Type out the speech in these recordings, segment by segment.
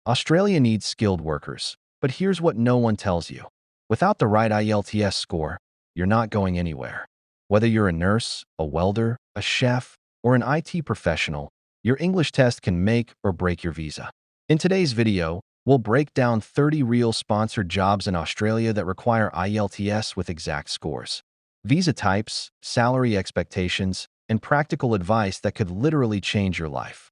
Australia needs skilled workers, but here's what no one tells you. Without the right IELTS score, you're not going anywhere. Whether you're a nurse, a welder, a chef, or an IT professional, your English test can make or break your visa. In today's video, we'll break down 30 real sponsored jobs in Australia that require IELTS with exact scores, visa types, salary expectations, and practical advice that could literally change your life.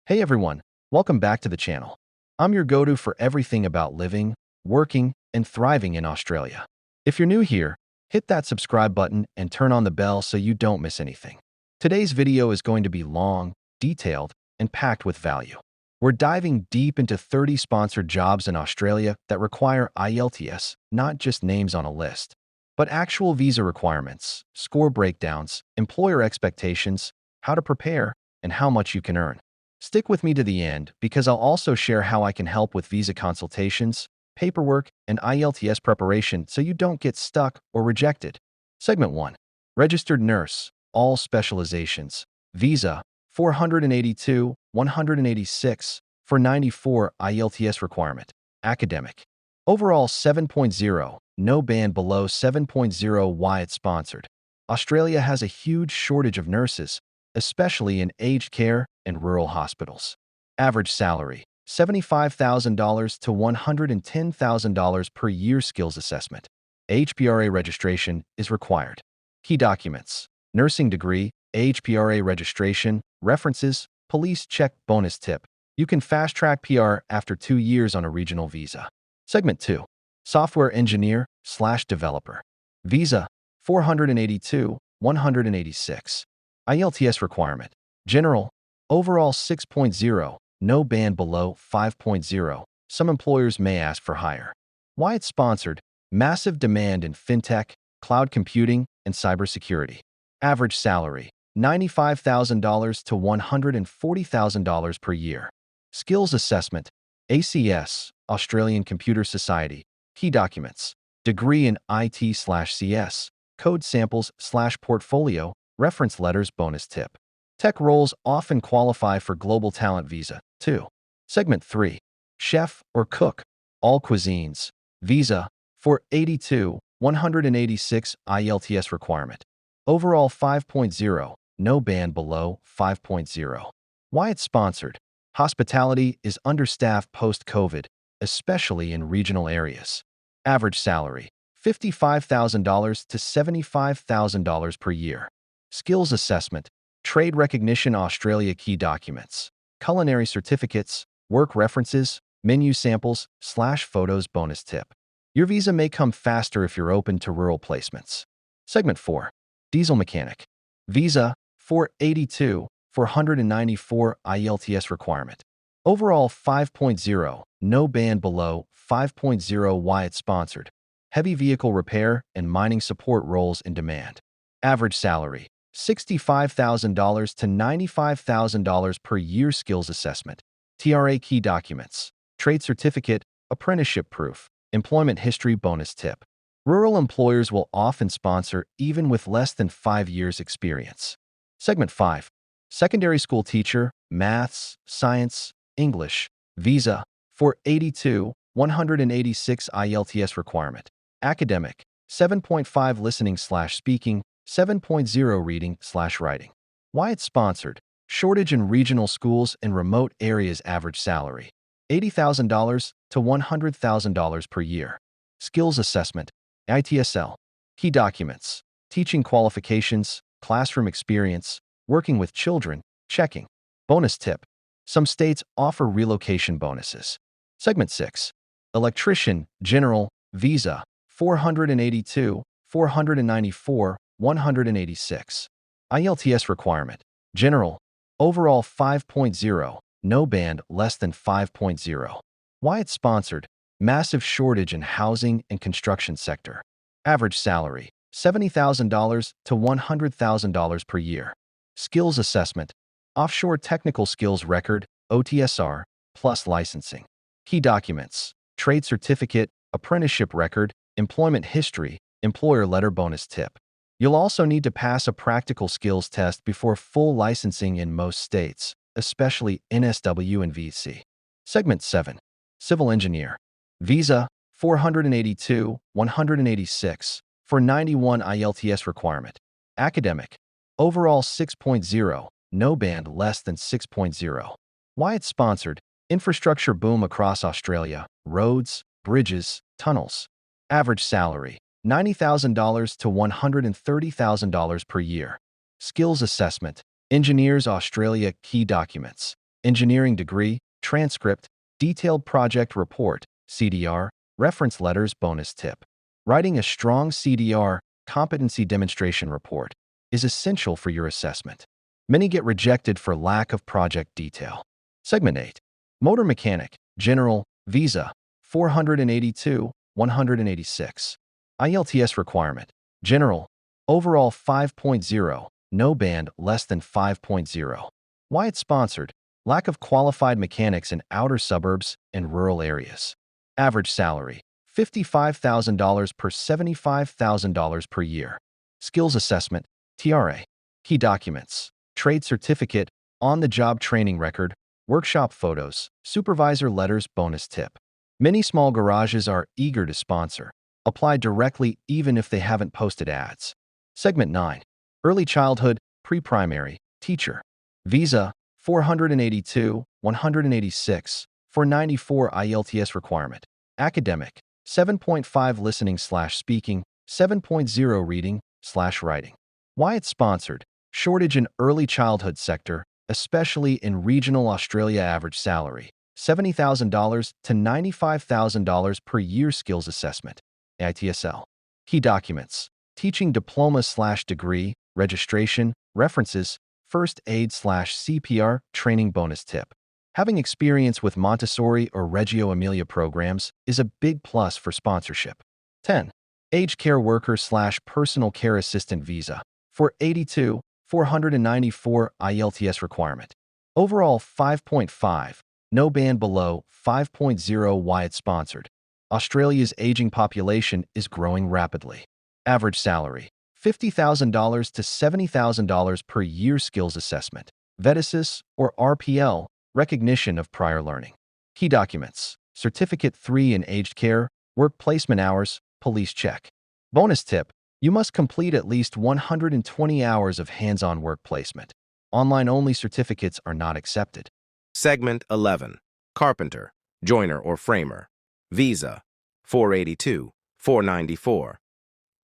Hey everyone, welcome back to the channel. I'm your go-to for everything about living, working, and thriving in Australia. If you're new here, hit that subscribe button and turn on the bell so you don't miss anything. Today's video is going to be long, detailed, and packed with value. We're diving deep into 30 sponsored jobs in Australia that require IELTS, not just names on a list, but actual visa requirements, score breakdowns, employer expectations, how to prepare, and how much you can earn. Stick with me to the end because I'll also share how I can help with visa consultations, paperwork, and IELTS preparation so you don't get stuck or rejected. Segment 1. Registered Nurse, all specializations. Visa, 482, 186, for 94 IELTS requirement. Academic. Overall 7.0, no band below 7.0. Why it's sponsored. Australia has a huge shortage of nurses, especially in aged care and rural hospitals. Average salary, $75,000 to $110,000 per year. Skills assessment. HPRA registration is required. Key documents. Nursing degree, HPRA registration, references, police check. Bonus tip. You can fast-track PR after 2 years on a regional visa. Segment 2. Software engineer/developer. Visa, 482, 186. IELTS requirement. General. Overall 6.0, no band below 5.0. Some employers may ask for higher. Why it's sponsored. Massive demand in fintech, cloud computing, and cybersecurity. Average salary, $95,000 to $140,000 per year. Skills assessment. ACS, Australian Computer Society. Key documents. Degree in IT/CS. Code samples/portfolio. Reference letters. Bonus tip. Tech roles often qualify for Global Talent Visa, too. Segment 3. Chef or cook. All cuisines. Visa, 482, 186 IELTS requirement. Overall 5.0, no band below 5.0. Why it's sponsored. Hospitality is understaffed post-COVID, especially in regional areas. Average salary, $55,000 to $75,000 per year. Skills assessment. Trade recognition. Australia. Key documents. Culinary certificates, work references, menu samples/photos. Bonus tip. Your visa may come faster if you're open to rural placements. Segment 4. Diesel mechanic. Visa, 482, 494 IELTS requirement. Overall 5.0, no band below 5.0. Why it's sponsored. Heavy vehicle repair and mining support roles in demand. Average salary, $65,000 to $95,000 per year. Skills assessment. TRA. Key documents. Trade certificate, apprenticeship proof, employment history. Bonus tip. Rural employers will often sponsor even with less than 5 years experience. Segment 5. Secondary school teacher, maths, science, English. Visa, 482, 186 IELTS requirement. Academic, 7.5 listening/speaking, 7.0 reading/writing. Why it's sponsored. Shortage in regional schools in remote areas. Average salary, $80,000 to $100,000 per year. Skills assessment. ITSL. Key documents. Teaching qualifications, classroom experience, working with children, checking. Bonus tip. Some states offer relocation bonuses. Segment 6. Electrician, general, visa, 482, 494, 186. IELTS requirement. General. Overall 5.0, no band less than 5.0. Why it's sponsored. Massive shortage in housing and construction sector. Average salary, $70,000 to $100,000 per year. Skills assessment. Offshore technical skills record, OTSR, plus licensing. Key documents. Trade certificate, apprenticeship record, employment history, employer letter. Bonus tip. You'll also need to pass a practical skills test before full licensing in most states, especially NSW and VC. Segment 7. Civil engineer. Visa 482, 186 for 91 IELTS requirement. Academic. Overall 6.0, no band less than 6.0. Why it's sponsored? Infrastructure boom across Australia. Roads, bridges, tunnels. Average salary, $90,000 to $130,000 per year. Skills assessment. Engineers Australia key documents. Engineering degree, transcript, detailed project report, CDR, reference letters bonus tip. Writing a strong CDR, competency demonstration report, is essential for your assessment. Many get rejected for lack of project detail. Segment 8. Motor mechanic, general, visa, 482, 186. IELTS requirement, general, overall 5.0, no band less than 5.0. Why it's sponsored? Lack of qualified mechanics in outer suburbs and rural areas. Average salary, $55,000 per $75,000 per year. Skills assessment, TRA. Key documents, trade certificate, on-the-job training record, workshop photos, supervisor letters bonus tip. Many small garages are eager to sponsor. Apply directly even if they haven't posted ads. Segment 9. Early childhood, pre-primary, teacher. Visa, 482, 186 for 94 IELTS requirement. Academic, 7.5 listening/speaking, 7.0 reading/writing. Why it's sponsored? Shortage in early childhood sector, especially in regional Australia. Average salary, $70,000 to $95,000 per year. Skills assessment, ITSL. Key documents, teaching diploma/degree, registration, references, first aid/CPR, training bonus tip. Having experience with Montessori or Reggio Emilia programs is a big plus for sponsorship. 10. Aged care worker/personal care assistant visa, 482, 494 IELTS requirement. Overall 5.5, no band below 5.0. Why it's sponsored? Australia's aging population is growing rapidly. Average salary, $50,000 to $70,000 per year. Skills assessment, VETASIS or RPL, recognition of prior learning. Key documents, Certificate 3 in aged care, work placement hours, police check. Bonus tip, you must complete at least 120 hours of hands-on work placement. Online-only certificates are not accepted. Segment 11. Carpenter, joiner or framer. Visa, 482, 494.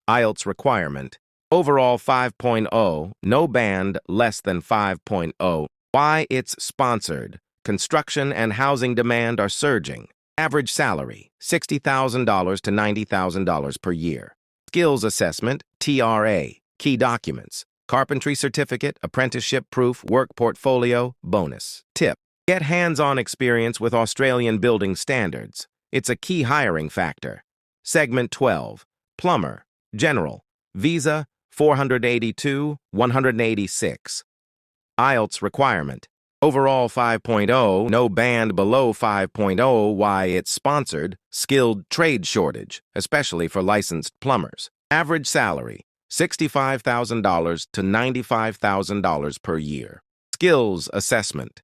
IELTS requirement, overall 5.0, no band less than 5.0. Why it's sponsored? Construction and housing demand are surging. Average salary, $60,000 to $90,000 per year. Skills assessment, TRA. Key documents, carpentry certificate, apprenticeship proof, work portfolio, bonus. Tip, get hands-on experience with Australian building standards. It's a key hiring factor. Segment 12. Plumber, general. Visa, 482, 186. IELTS requirement, overall 5.0, no band below 5.0. Why it's sponsored? Skilled trade shortage, especially for licensed plumbers. Average salary, $65,000 to $95,000 per year. Skills assessment,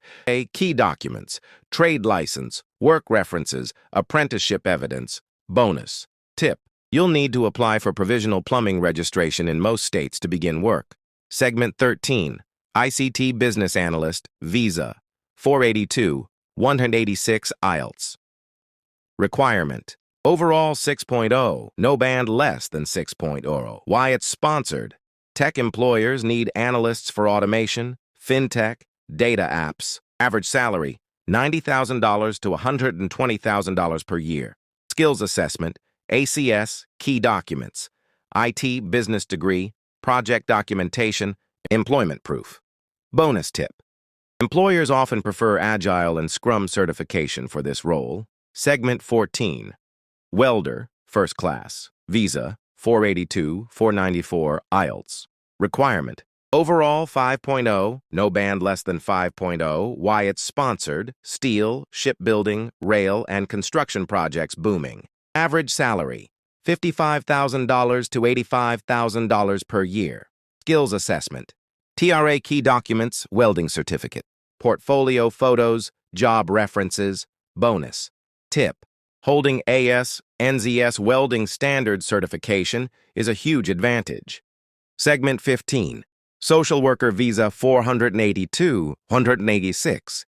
key documents, trade license, work references, apprenticeship evidence, bonus. Tip, you'll need to apply for provisional plumbing registration in most states to begin work. Segment 13. ICT Business Analyst, Visa, 482, 186 IELTS. Requirement, overall 6.0, no band less than 6.0. Why it's sponsored? Tech employers need analysts for automation, fintech, data apps. Average salary, $90,000 to $120,000 per year. Skills assessment, ACS, key documents, IT business degree, project documentation, employment proof. Bonus tip, employers often prefer Agile and Scrum certification for this role. Segment 14. Welder, first class, Visa, 482, 494 IELTS. Requirement, overall 5.0, no band less than 5.0. Why it's sponsored? Steel, shipbuilding, rail, and construction projects booming. Average salary, $55,000 to $85,000 per year. Skills assessment, TRA key documents, welding certificate, portfolio photos, job references, bonus. Tip: holding AS/NZS welding standard certification is a huge advantage. Segment 15. Social Worker Visa 482, 186.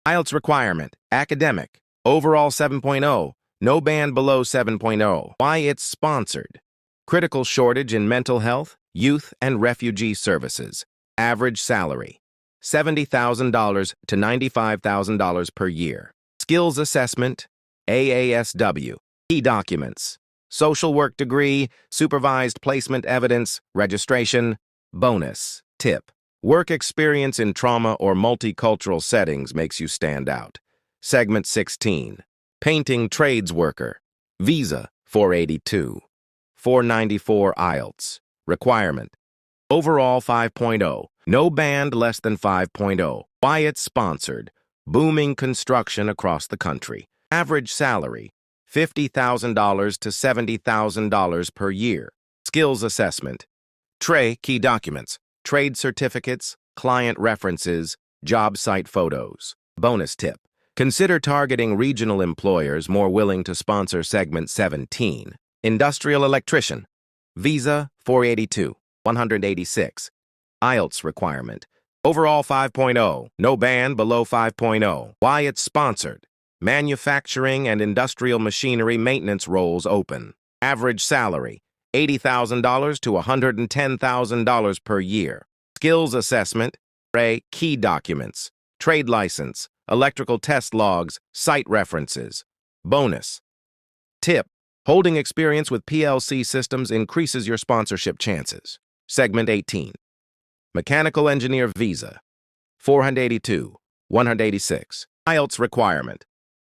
IELTS requirement, academic, overall 7.0, no band below 7.0. Why it's sponsored. Critical shortage in mental health, youth, and refugee services. Average salary, $70,000 to $95,000 per year. Skills assessment, AASW. Key documents, social work degree, supervised placement evidence, registration. Bonus. Tip: work experience in trauma or multicultural settings makes you stand out. Segment 16. Painting trades worker. Visa 482. 494 IELTS. Requirement: overall 5.0. No band less than 5.0. Why it's sponsored. Booming construction across the country. Average salary, $50,000 to $70,000 per year. Skills assessment. Key documents, trade certificates, client references, job site photos. Bonus tip: consider targeting regional employers more willing to sponsor Segment 17. Industrial electrician. Visa 482, 186. IELTS requirement. Overall 5.0, no band below 5.0. Why it's sponsored. Manufacturing and industrial machinery maintenance roles open. Average salary, $80,000 to $110,000 per year. Skills assessment, key documents, trade license, electrical test logs, site references. Bonus. Tip: holding experience with PLC systems increases your sponsorship chances. Segment 18. Mechanical engineer visa. 482, 186. IELTS requirement.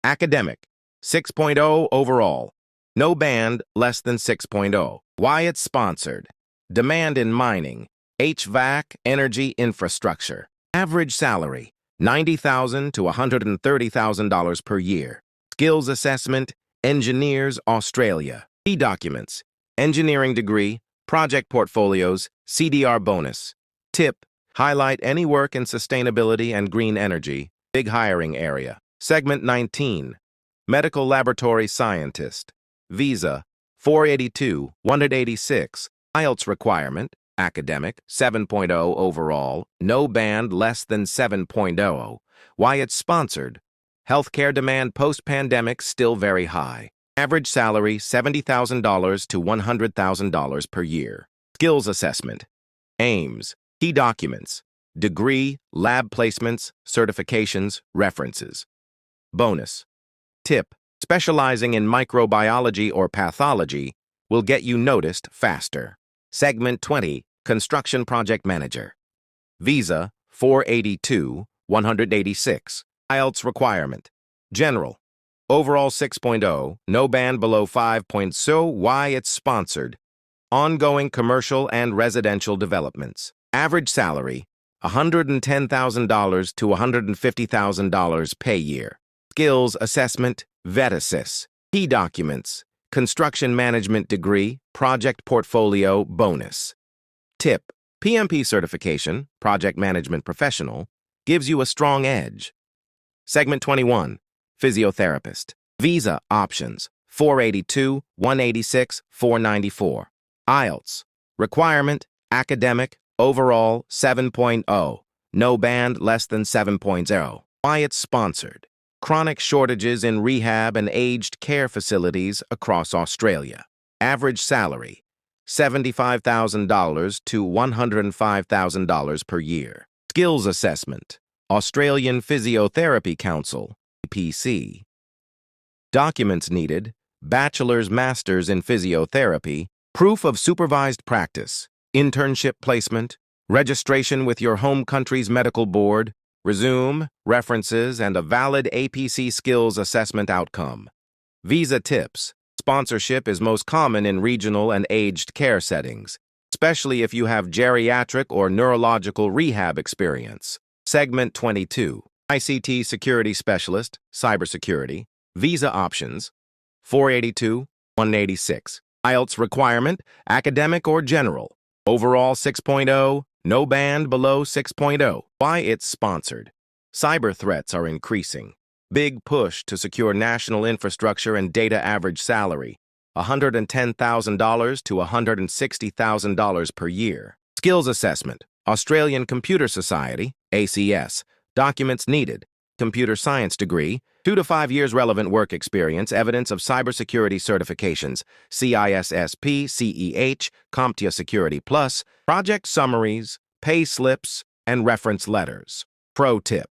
Academic, 6.0 overall. No band less than 6.0. Why it's sponsored. Demand in mining, HVAC, energy infrastructure. Average salary, $90,000 to $130,000 per year. Skills assessment, engineers, Australia. Key documents, engineering degree, project portfolios, CDR bonus. Tip: highlight any work in sustainability and green energy. Big hiring area. Segment 19. Medical laboratory scientist. Visa 482, 186. IELTS requirement, academic, 7.0 overall, no band less than 7.0. Why it's sponsored. Healthcare demand post-pandemic still very high. Average salary, $70,000 to $100,000 per year. Skills assessment. Aims. Key documents. Degree, lab placements, certifications, references. Bonus. Tip: specializing in microbiology or pathology will get you noticed faster. Segment 20. Construction project manager. Visa 482, 186. IELTS requirement. General. Overall 6.0, no band below 5.0. Why it's sponsored. Ongoing commercial and residential developments. Average salary, $110,000 to $150,000 per year. Skills assessment, VETASYS. Key documents, construction management degree, project portfolio bonus. Tip: PMP certification, project management professional, gives you a strong edge. Segment 21. Physiotherapist. Visa options, 482, 186, 494. IELTS. Requirement, academic, overall 7.0. No band less than 7.0. Why it's sponsored. Chronic shortages in rehab and aged care facilities across Australia. Average salary, $75,000 to $105,000 per year. Skills assessment, Australian Physiotherapy Council, APC. Documents needed, bachelor's, master's in physiotherapy, proof of supervised practice, internship placement, registration with your home country's medical board, resume, references, and a valid APC skills assessment outcome. Visa tips. Sponsorship is most common in regional and aged care settings, especially if you have geriatric or neurological rehab experience. Segment 22. ICT Security Specialist, Cybersecurity. Visa options, 482, 186. IELTS requirement, academic or general. Overall 6.0, no band below 6.0. Why it's sponsored. Cyber threats are increasing. Big push to secure national infrastructure and data average salary, $110,000 to $160,000 per year. Skills assessment, Australian Computer Society, ACS. Documents needed, computer science degree, 2 to 5 years relevant work experience, evidence of cybersecurity certifications, CISSP, CEH, CompTIA Security Plus, project summaries, pay slips, and reference letters. Pro tip: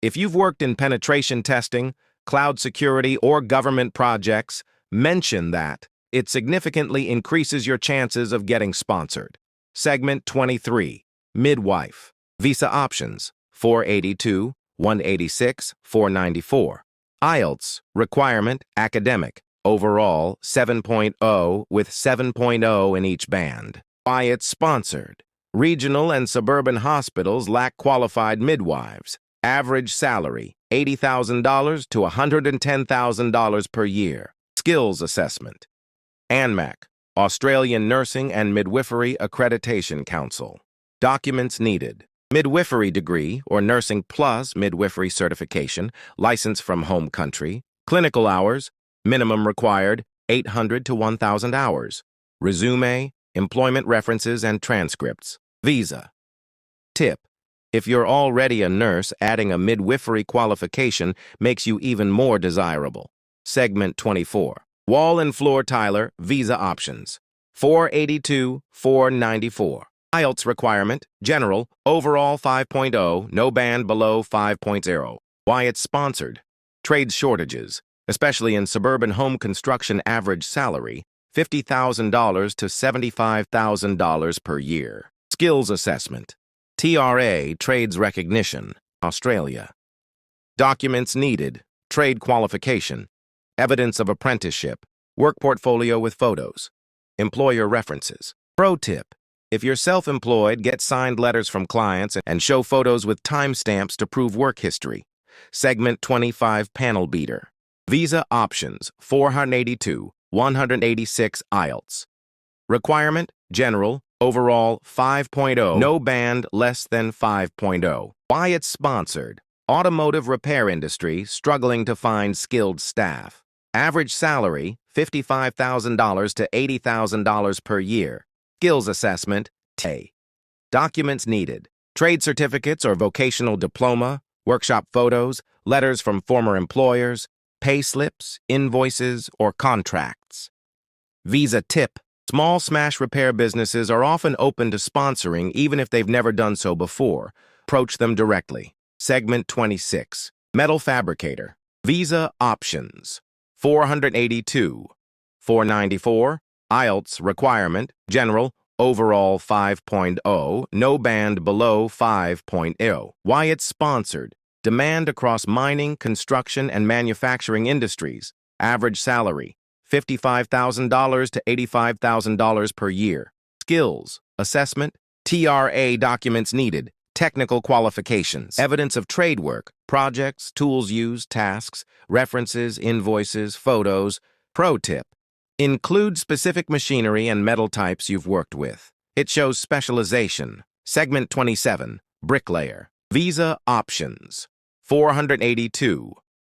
if you've worked in penetration testing, cloud security, or government projects, mention that. It significantly increases your chances of getting sponsored. Segment 23, Midwife. Visa options, 482, 186, 494. IELTS, requirement, academic, overall 7.0 with 7.0 in each band. Why it's sponsored. Regional and suburban hospitals lack qualified midwives. Average salary, $80,000 to $110,000 per year. Skills assessment. ANMAC, Australian Nursing and Midwifery Accreditation Council. Documents needed. Midwifery degree or Nursing Plus Midwifery certification, license from home country. Clinical hours, minimum required, 800 to 1,000 hours. Resume, employment references, and transcripts. Visa. Tip: if you're already a nurse, adding a midwifery qualification makes you even more desirable. Segment 24. Wall and floor tiler, visa options. 482, 494. IELTS requirement, general, overall 5.0, no band below 5.0. Why it's sponsored. Trades shortages, especially in suburban home construction, average salary, $50,000 to $75,000 per year. Skills assessment. TRA, trades recognition, Australia. Documents needed, trade qualification, evidence of apprenticeship, work portfolio with photos, employer references. Pro tip: if you're self-employed, get signed letters from clients and show photos with timestamps to prove work history. Segment 25, panel beater. Visa options, 482, 186 IELTS. Requirement, general, overall 5.0, no band less than 5.0. Why it's sponsored. Automotive repair industry struggling to find skilled staff. Average salary, $55,000 to $80,000 per year. Skills assessment, TAE. Documents needed. Trade certificates or vocational diploma, workshop photos, letters from former employers, pay slips, invoices, or contracts. Visa tip: small smash repair businesses are often open to sponsoring even if they've never done so before. Approach them directly. Segment 26. Metal fabricator. Visa options. 482. 494. IELTS requirement, general, overall 5.0, no band below 5.0. Why it's sponsored. Demand across mining, construction, and manufacturing industries. Average salary, $55,000 to $85,000 per year. Skills, assessment, TRA documents needed, technical qualifications, evidence of trade work, projects, tools used, tasks, references, invoices, photos. Pro tip: include specific machinery and metal types you've worked with. It shows specialization. Segment 27, bricklayer. Visa options. 482.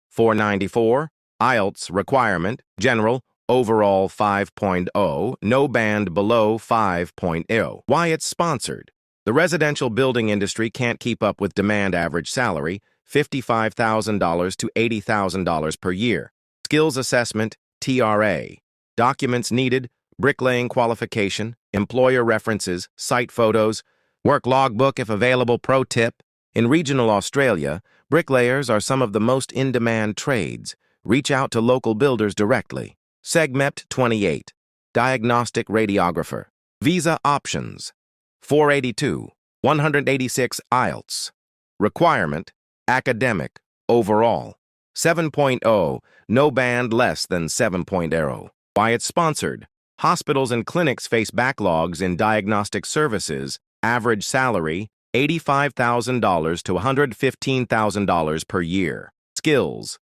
494. IELTS requirement, general, overall 5.0, no band below 5.0. Why it's sponsored. The residential building industry can't keep up with demand. Average salary, $55,000 to $80,000 per year. Skills assessment, TRA. Documents needed, bricklaying qualification, employer references, site photos, work logbook if available. Pro tip: in regional Australia, bricklayers are some of the most in-demand trades. Reach out to local builders directly. Segment 28. Diagnostic radiographer. Visa options. 482. 186 IELTS. Requirement, academic, overall. 7.0, no band less than 7.0. Why it's sponsored. Hospitals and clinics face backlogs in diagnostic services. Average salary, $85,000 to $115,000 per year. Skills.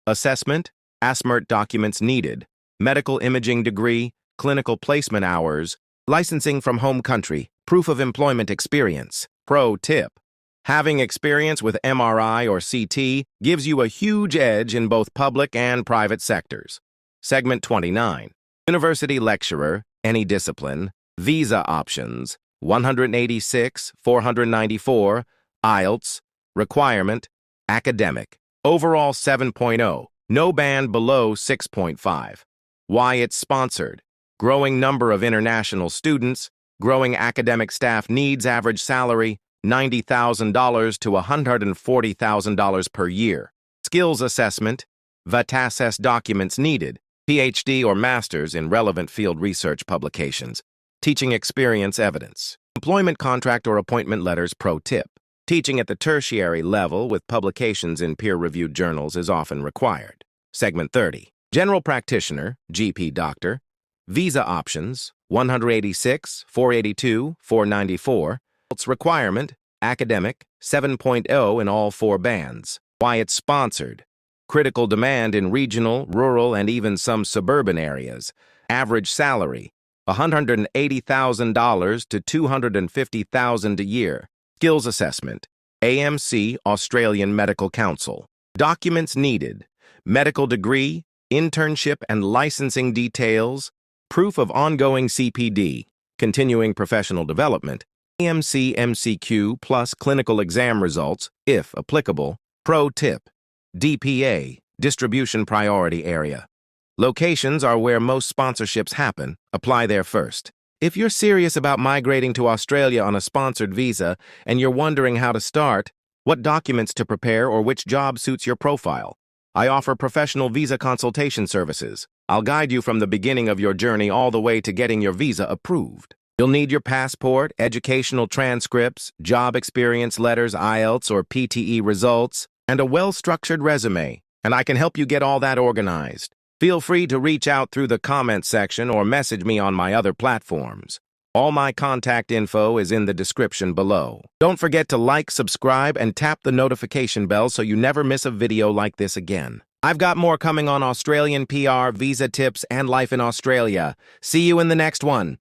Assessment, ASMERT documents needed, medical imaging degree, clinical placement hours, licensing from home country, proof of employment experience. Pro tip: Having experience with MRI or CT gives you a huge edge in both public and private sectors. Segment 29. University lecturer, any discipline, visa options, 186, 494, IELTS, requirement, academic, overall 7.0, no band below 6.5. Why it's sponsored, growing number of international students, growing academic staff needs, average salary, $90,000 to $140,000 per year. Skills assessment, VATASS documents needed, PhD or master's in relevant field research publications. Teaching experience evidence. Employment contract or appointment letters. Pro tip. Teaching at the tertiary level with publications in peer-reviewed journals is often required. Segment 30. General practitioner, GP doctor. Visa options, 186, 482, 494. IELTS requirement, academic, 7.0 in all 4 bands. Why it's sponsored. Critical demand in regional, rural, and even some suburban areas. Average salary, $180,000 to $250,000 a year. Skills assessment, AMC, Australian Medical Council. Documents needed, medical degree, internship and licensing details, proof of ongoing CPD, continuing professional development, AMC MCQ plus clinical exam results, if applicable. Pro tip. DPA, distribution priority area. Locations are where most sponsorships happen. Apply there first. If you're serious about migrating to Australia on a sponsored visa and you're wondering how to start, what documents to prepare, or which job suits your profile, I offer professional visa consultation services. I'll guide you from the beginning of your journey all the way to getting your visa approved. You'll need your passport, educational transcripts, job experience letters, IELTS or PTE results, and a well-structured resume, and I can help you get all that organized. Feel free to reach out through the comments section or message me on my other platforms. All my contact info is in the description below. Don't forget to like, subscribe, and tap the notification bell so you never miss a video like this again. I've got more coming on Australian PR, visa tips, and life in Australia. See you in the next one.